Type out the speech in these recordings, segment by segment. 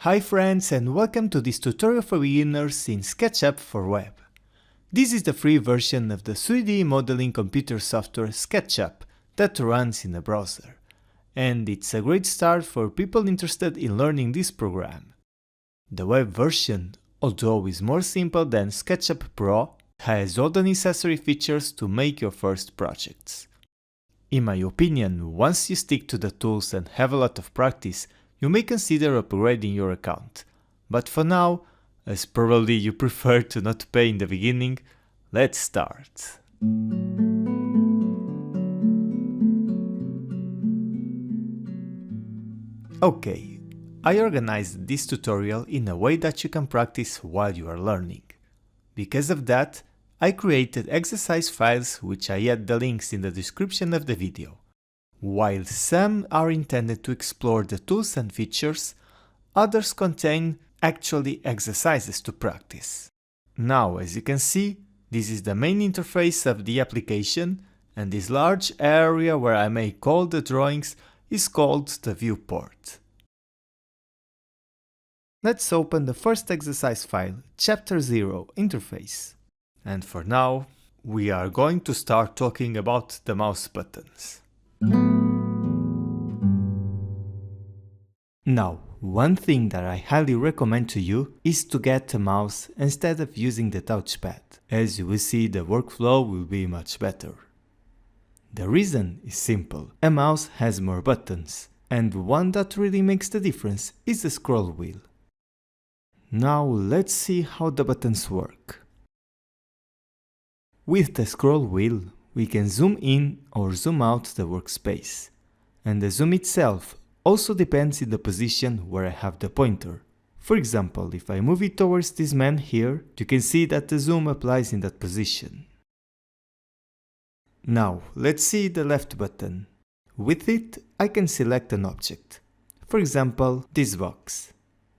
Hi friends, and welcome to this tutorial for beginners in SketchUp for Web. This is the free version of the 3D modeling computer software SketchUp that runs in a browser, and it's a great start for people interested in learning this program. The web version, although is more simple than SketchUp Pro, has all the necessary features to make your first projects. In my opinion, once you stick to the tools and have a lot of practice, you may consider upgrading your account. But for now, as probably you prefer to not pay in the beginning, let's start. Okay, I organized this tutorial in a way that you can practice while you are learning. Because of that, I created exercise files which I add the links in the description of the video. While some are intended to explore the tools and features, others contain actually exercises to practice. Now, as you can see, this is the main interface of the application, and this large area where I make all the drawings is called the viewport. Let's open the first exercise file, Chapter 0, Interface. And for now, we are going to start talking about the mouse buttons. Now, one thing that I highly recommend to you is to get a mouse instead of using the touchpad. As you will see, the workflow will be much better. The reason is simple. A mouse has more buttons, and one that really makes the difference is the scroll wheel. Now let's see how the buttons work. With the scroll wheel, we can zoom in or zoom out the workspace, and the zoom itself also depends in the position where I have the pointer. For example, if I move it towards this man here, you can see that the zoom applies in that position. Now, let's see the left button. With it, I can select an object. For example, this box.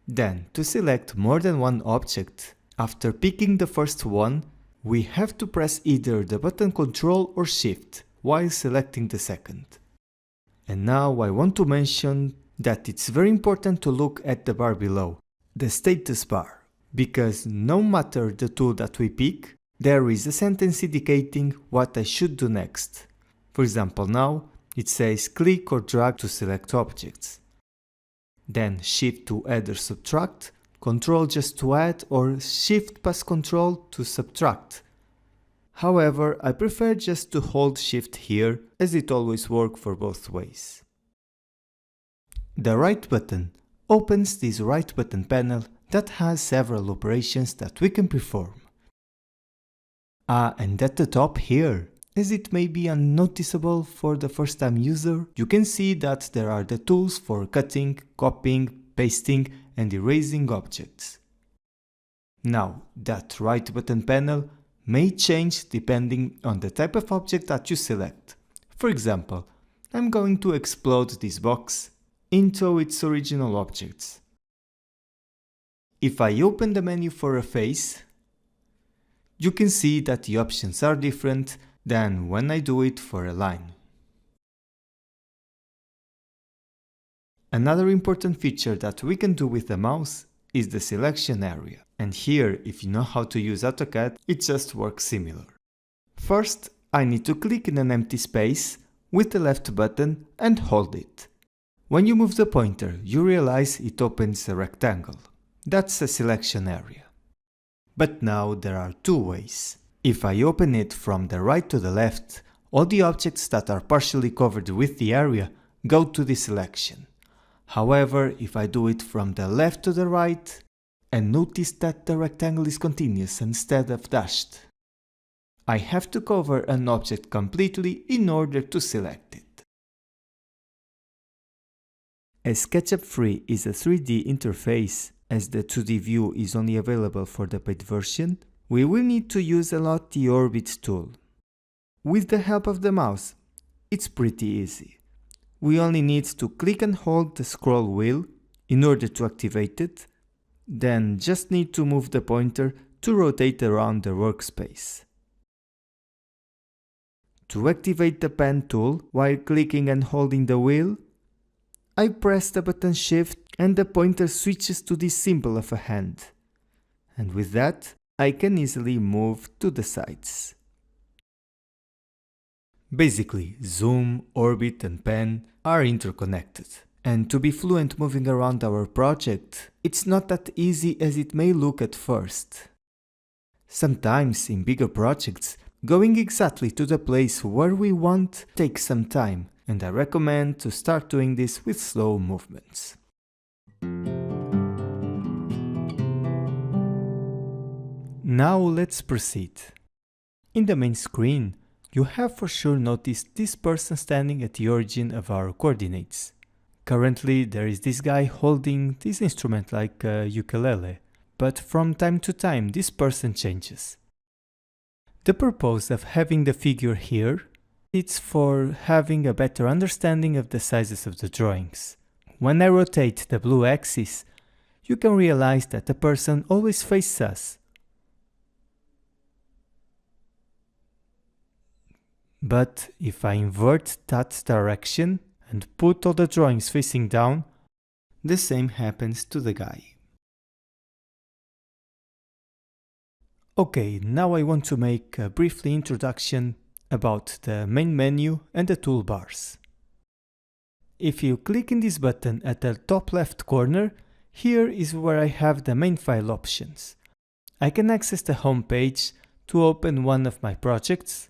Then, to select more than one object, after picking the first one, we have to press either the button Ctrl or Shift while selecting the second. And now I want to mention that it's very important to look at the bar below, the status bar, because no matter the tool that we pick, there is a sentence indicating what I should do next. For example, now it says click or drag to select objects. Then Shift to add or subtract, Ctrl just to add, or Shift plus Ctrl to subtract. However, I prefer just to hold Shift here, as it always works for both ways. The right button opens this right button panel that has several operations that we can perform. And at the top here, as it may be unnoticeable for the first time user, you can see that there are the tools for cutting, copying, pasting and erasing objects. Now, that right button panel may change depending on the type of object that you select. For example, I'm going to explode this box into its original objects. If I open the menu for a face, you can see that the options are different than when I do it for a line. Another important feature that we can do with the mouse is the selection area. And here, if you know how to use Autocad, it just works similar. First, I need to click in an empty space with the left button and hold it. When you move the pointer, you realize it opens a rectangle. That's a selection area. But now there are two ways. If I open it from the right to the left, all the objects that are partially covered with the area go to the selection. However, if I do it from the left to the right, and notice that the rectangle is continuous instead of dashed, I have to cover an object completely in order to select it. As SketchUp Free is a 3D interface, as the 2D view is only available for the paid version, we will need to use a lot the Orbit tool. With the help of the mouse, it's pretty easy. We only need to click and hold the scroll wheel in order to activate it, then just need to move the pointer to rotate around the workspace. To activate the pen tool while clicking and holding the wheel, I press the button Shift and the pointer switches to this symbol of a hand. And with that, I can easily move to the sides. Basically, zoom, orbit and pan are interconnected. And to be fluent moving around our project, it's not that easy as it may look at first. Sometimes in bigger projects, going exactly to the place where we want takes some time, and I recommend to start doing this with slow movements. Now let's proceed. In the main screen, you have for sure noticed this person standing at the origin of our coordinates. Currently there is this guy holding this instrument like a ukulele, but from time to time this person changes. The purpose of having the figure here is for having a better understanding of the sizes of the drawings. When I rotate the blue axis, you can realize that the person always faces us. But if I invert that direction and put all the drawings facing down, the same happens to the guy. Okay, now I want to make a brief introduction about the main menu and the toolbars. If you click in this button at the top left corner, here is where I have the main file options. I can access the home page to open one of my projects.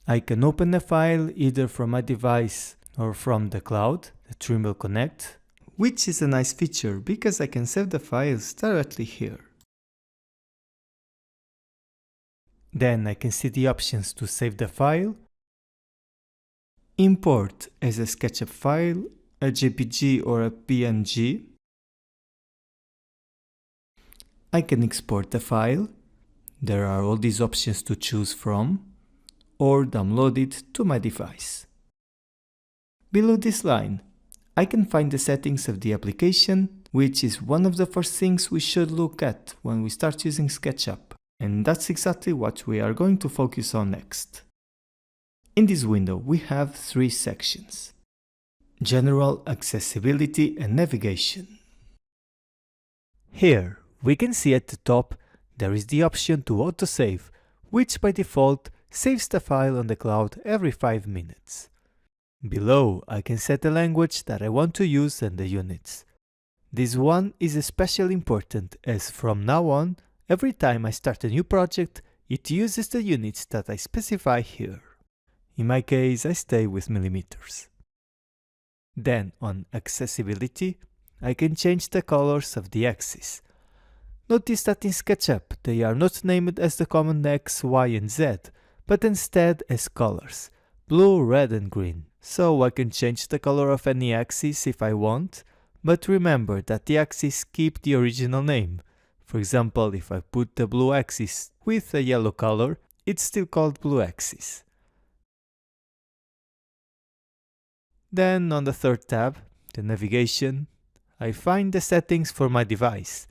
I can open a file either from my device or from the cloud, the Trimble Connect, which is a nice feature because I can save the files directly here. Then I can see the options to save the file, import as a SketchUp file, a JPG or a PNG. I can export the file. There are all these options to choose from, or download it to my device. Below this line, I can find the settings of the application, which is one of the first things we should look at when we start using SketchUp, and that's exactly what we are going to focus on next. In this window, we have three sections: General, Accessibility and Navigation. Here, we can see at the top there is the option to autosave, which by default saves the file on the cloud every 5 minutes. Below, I can set the language that I want to use and the units. This one is especially important as from now on, every time I start a new project, it uses the units that I specify here. In my case, I stay with millimeters. Then on Accessibility, I can change the colors of the axes. Notice that in SketchUp they are not named as the common X, Y and Z, but instead as colors, blue, red and green. So I can change the color of any axis if I want, but remember that the axes keep the original name. For example, if I put the blue axis with a yellow color, it's still called blue axis. Then on the third tab, the navigation, I find the settings for my device.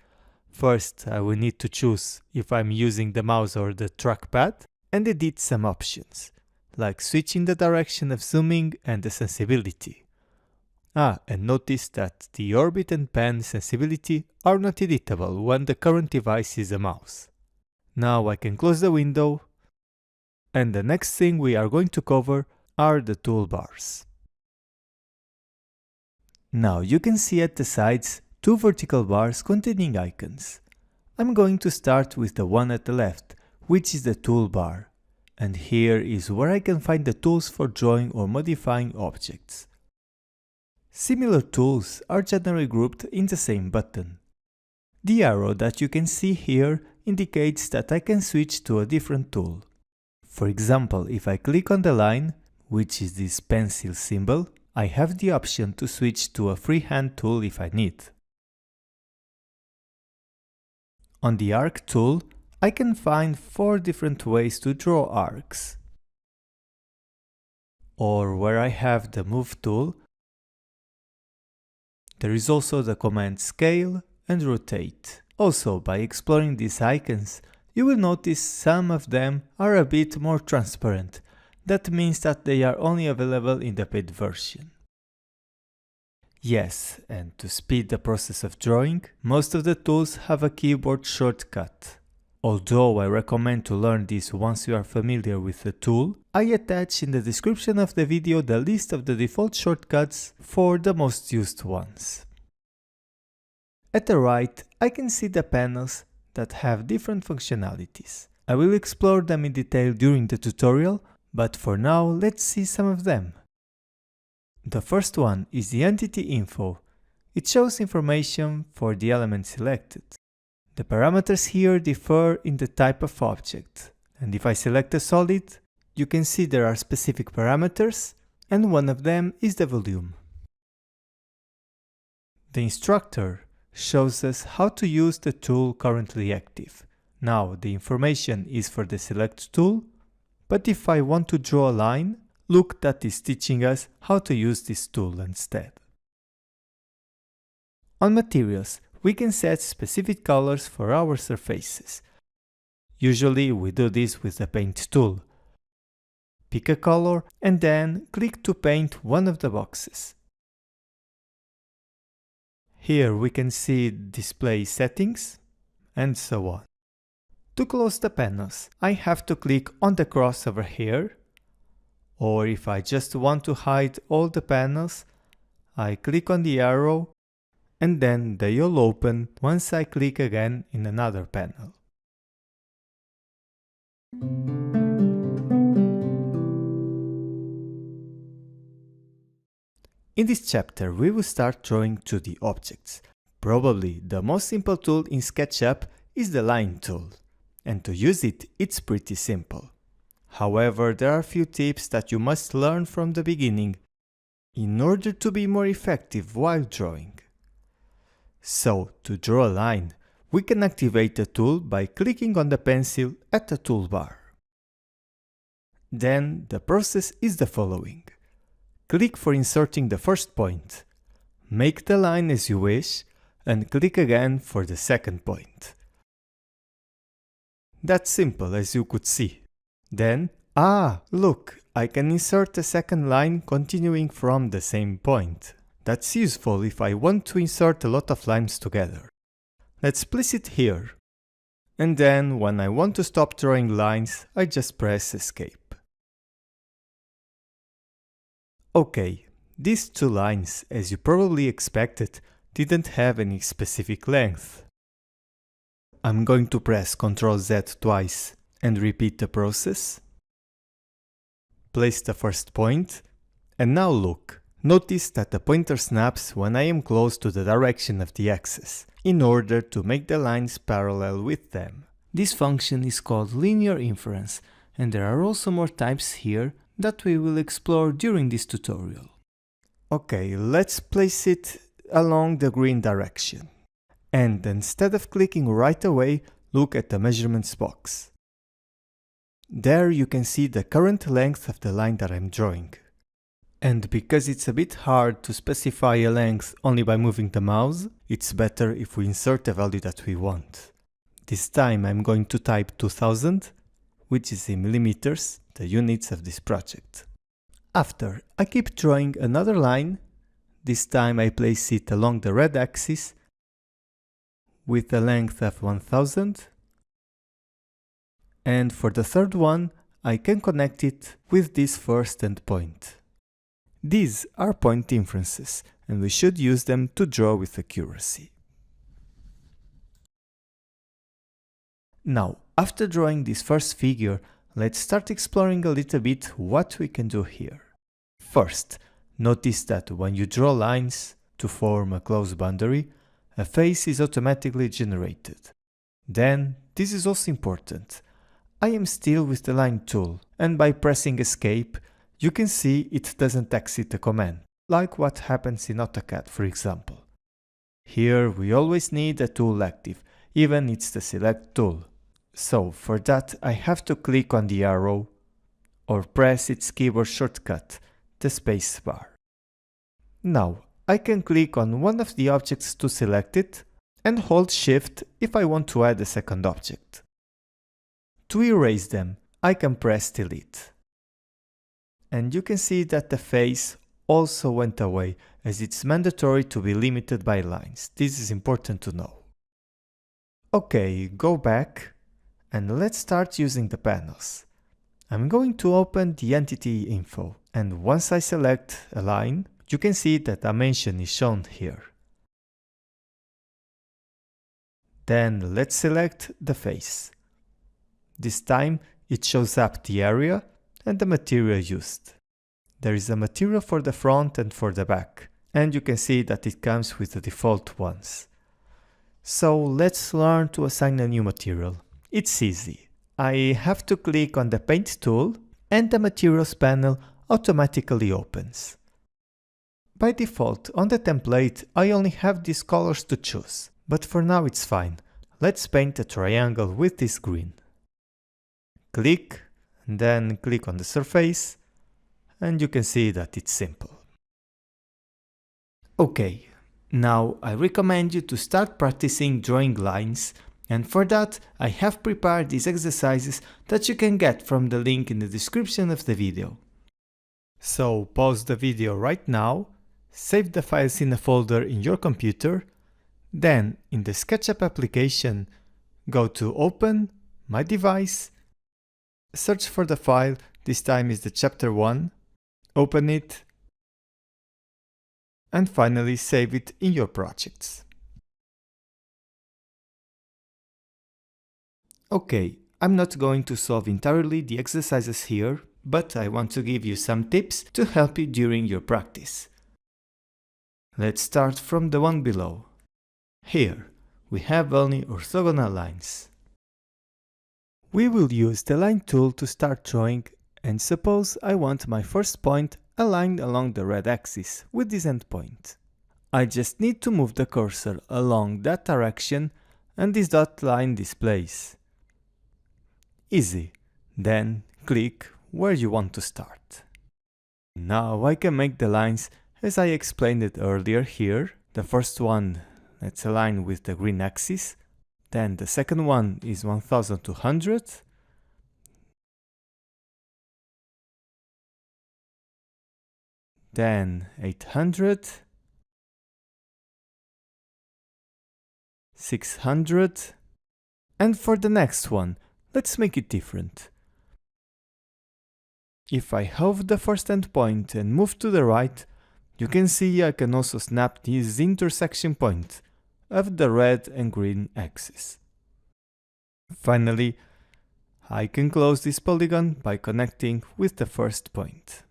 First, I will need to choose if I'm using the mouse or the trackpad, and edit some options, like switching the direction of zooming and the sensibility. And notice that the orbit and pan sensibility are not editable when the current device is a mouse. Now I can close the window, and the next thing we are going to cover are the toolbars. Now you can see at the sides two vertical bars containing icons. I'm going to start with the one at the left, which is the toolbar, and here is where I can find the tools for drawing or modifying objects. Similar tools are generally grouped in the same button. The arrow that you can see here indicates that I can switch to a different tool. For example, if I click on the line, which is this pencil symbol, I have the option to switch to a freehand tool if I need. On the arc tool, I can find 4 different ways to draw arcs. Or where I have the move tool, there is also the command scale and rotate. Also, by exploring these icons, you will notice some of them are a bit more transparent. That means that they are only available in the paid version. Yes, and to speed the process of drawing, most of the tools have a keyboard shortcut. Although I recommend to learn this once you are familiar with the tool, I attach in the description of the video the list of the default shortcuts for the most used ones. At the right, I can see the panels that have different functionalities. I will explore them in detail during the tutorial, but for now let's see some of them. The first one is the entity info. It shows information for the element selected. The parameters here differ in the type of object, and if I select a solid, you can see there are specific parameters, and one of them is the volume. The instructor shows us how to use the tool currently active. Now the information is for the select tool, but if I want to draw a line, look, that is teaching us how to use this tool instead. On materials, we can set specific colors for our surfaces. Usually we do this with the paint tool. Pick a color and then click to paint one of the boxes. Here we can see display settings and so on. To close the panels, I have to click on the cross over here, or if I just want to hide all the panels, I click on the arrow and then they all open once I click again in another panel. In this chapter we will start drawing 2D objects. Probably the most simple tool in SketchUp is the line tool, and to use it, it's pretty simple. However, there are a few tips that you must learn from the beginning in order to be more effective while drawing. So, to draw a line, we can activate the tool by clicking on the pencil at the toolbar. Then, the process is the following. Click for inserting the first point. Make the line as you wish, and click again for the second point. That's simple, as you could see. Then, look, I can insert a second line continuing from the same point. That's useful if I want to insert a lot of lines together. Let's place it here. And then, when I want to stop drawing lines, I just press Escape. Okay, these two lines, as you probably expected, didn't have any specific length. I'm going to press Ctrl Z twice and repeat the process. Place the first point, and now look. Notice that the pointer snaps when I am close to the direction of the axis, in order to make the lines parallel with them. This function is called linear inference, and there are also more types here that we will explore during this tutorial. Okay, let's place it along the green direction. And instead of clicking right away, look at the measurements box. There you can see the current length of the line that I'm drawing. And because it's a bit hard to specify a length only by moving the mouse, it's better if we insert the value that we want. This time I'm going to type 2000, which is in millimeters, the units of this project. After, I keep drawing another line. This time I place it along the red axis with a length of 1000. And for the third one, I can connect it with this first endpoint. These are point inferences, and we should use them to draw with accuracy. Now, after drawing this first figure, let's start exploring a little bit what we can do here. First, notice that when you draw lines to form a close boundary, a face is automatically generated. Then, this is also important. I am still with the line tool, and by pressing Escape, you can see it doesn't exit a command, like what happens in Autocad, for example. Here we always need a tool active, even it's the Select tool. So for that I have to click on the arrow or press its keyboard shortcut, the space bar. Now I can click on one of the objects to select it and hold Shift if I want to add a second object. To erase them, I can press Delete. And you can see that the face also went away, as it's mandatory to be limited by lines. This is important to know. Okay, go back and let's start using the panels. I'm going to open the entity info, and once I select a line, you can see that dimension is shown here. Then let's select the face. This time it shows up the area and the material used. There is a material for the front and for the back, and you can see that it comes with the default ones. So let's learn to assign a new material. It's easy. I have to click on the Paint tool and the Materials panel automatically opens. By default, on the template, I only have these colors to choose, but for now it's fine. Let's paint a triangle with this green. Click, and then click on the surface, and you can see that it's simple. Okay, now I recommend you to start practicing drawing lines, and for that I have prepared these exercises that you can get from the link in the description of the video. So pause the video right now, save the files in a folder in your computer, then in the SketchUp application, go to Open, My Device, search for the file, this time is the chapter 1, open it, and finally save it in your projects. Okay, I'm not going to solve entirely the exercises here, but I want to give you some tips to help you during your practice. Let's start from the one below. Here, we have only orthogonal lines. We will use the line tool to start drawing, and suppose I want my first point aligned along the red axis with this endpoint. I just need to move the cursor along that direction and this dot line displays. Easy. Then click where you want to start. Now I can make the lines as I explained it earlier here. The first one, let's align with the green axis. Then the second one is 1200. Then 800. 600. And for the next one, let's make it different. If I hover the first endpoint and move to the right, you can see I can also snap this intersection point of the red and green axis. Finally, I can close this polygon by connecting with the first point.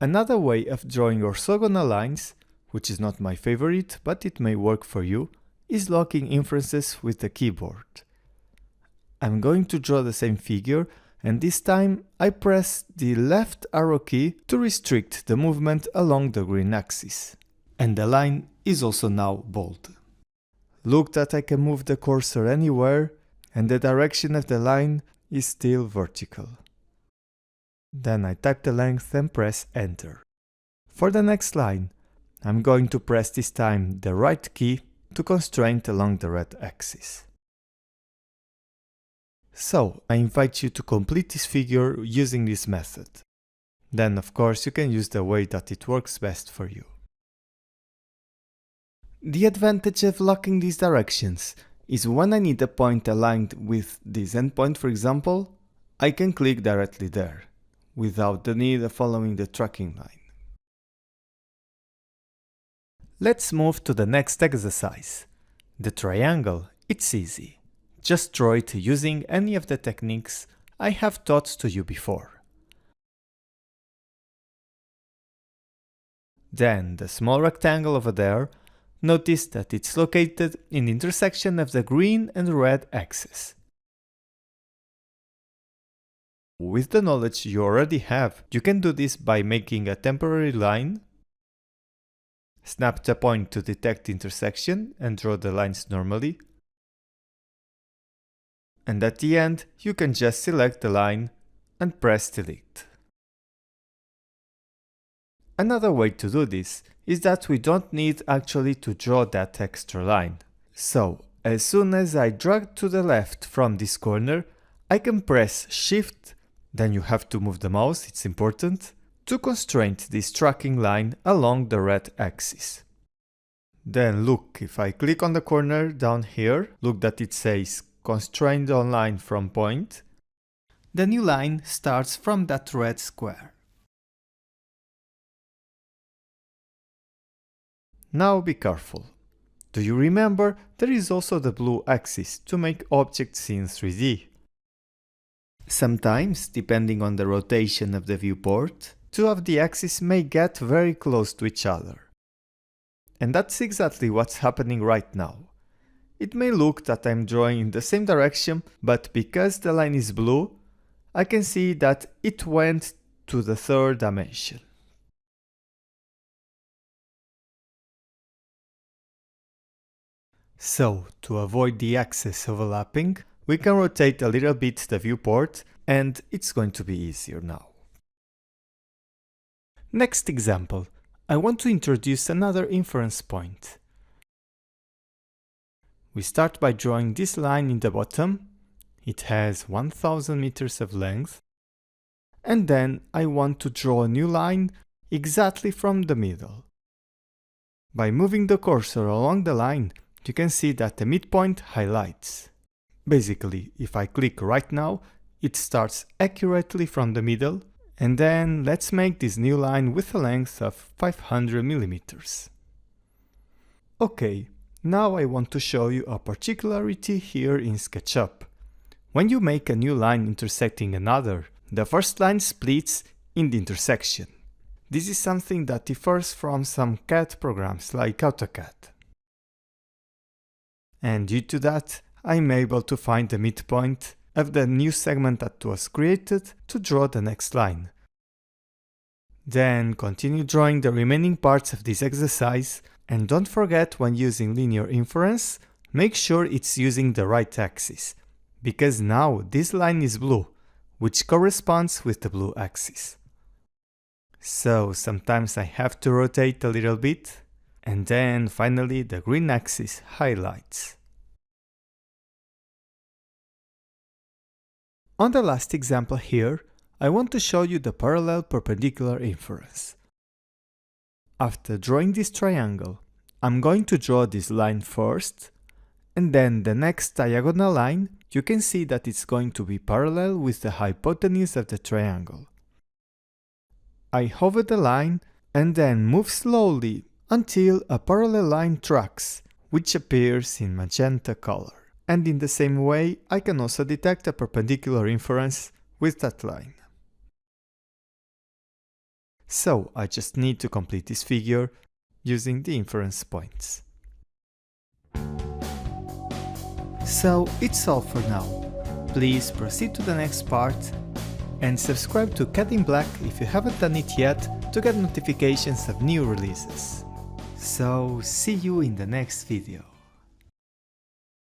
Another way of drawing orthogonal lines, which is not my favorite but it may work for you, is locking inferences with the keyboard. I'm going to draw the same figure, and this time I press the left arrow key to restrict the movement along the green axis. And the line is also now bold. Look that I can move the cursor anywhere, and the direction of the line is still vertical. Then I type the length and press Enter. For the next line, I'm going to press this time the right key to constrain along the red axis. So, I invite you to complete this figure using this method. Then, of course, you can use the way that it works best for you. The advantage of locking these directions is when I need a point aligned with this endpoint, for example, I can click directly there, without the need of following the tracking line. Let's move to the next exercise. The triangle, it's easy. Just draw it using any of the techniques I have taught to you before. Then the small rectangle over there, notice that it's located in the intersection of the green and red axis. With the knowledge you already have, you can do this by making a temporary line, snap the point to detect the intersection and draw the lines normally, and at the end you can just select the line and press delete. Another way to do this is that we don't need actually to draw that extra line. So, as soon as I drag to the left from this corner, I can press Shift, then you have to move the mouse, it's important, to constrain this tracking line along the red axis. Then look, if I click on the corner down here, look that it says constrained on line from point. The new line starts from that red square. Now be careful. Do you remember there is also the blue axis to make objects in 3D? Sometimes, depending on the rotation of the viewport, two of the axes may get very close to each other. And that's exactly what's happening right now. It may look that I'm drawing in the same direction, but because the line is blue, I can see that it went to the third dimension. So, to avoid the axis overlapping, we can rotate a little bit the viewport, and it's going to be easier now. Next example, I want to introduce another inference point. We start by drawing this line in the bottom. It has 1000 meters of length. And then I want to draw a new line exactly from the middle. By moving the cursor along the line, you can see that the midpoint highlights. Basically, if I click right now, it starts accurately from the middle, and then let's make this new line with a length of 500 millimeters. Okay, now I want to show you a particularity here in SketchUp. When you make a new line intersecting another, the first line splits in the intersection. This is something that differs from some CAD programs like Autocad. And due to that, I'm able to find the midpoint of the new segment that was created to draw the next line. Then continue drawing the remaining parts of this exercise, and don't forget, when using linear inference, make sure it's using the right axis, because now this line is blue, which corresponds with the blue axis. So sometimes I have to rotate a little bit, and then finally the green axis highlights. On the last example here, I want to show you the parallel perpendicular inference. After drawing this triangle, I'm going to draw this line first, and then the next diagonal line, you can see that it's going to be parallel with the hypotenuse of the triangle. I hover the line and then move slowly until a parallel line tracks, which appears in magenta color. And in the same way, I can also detect a perpendicular inference with that line. So I just need to complete this figure using the inference points. So it's all for now. Please proceed to the next part and subscribe to CAD in Black if you haven't done it yet to get notifications of new releases. So see you in the next video.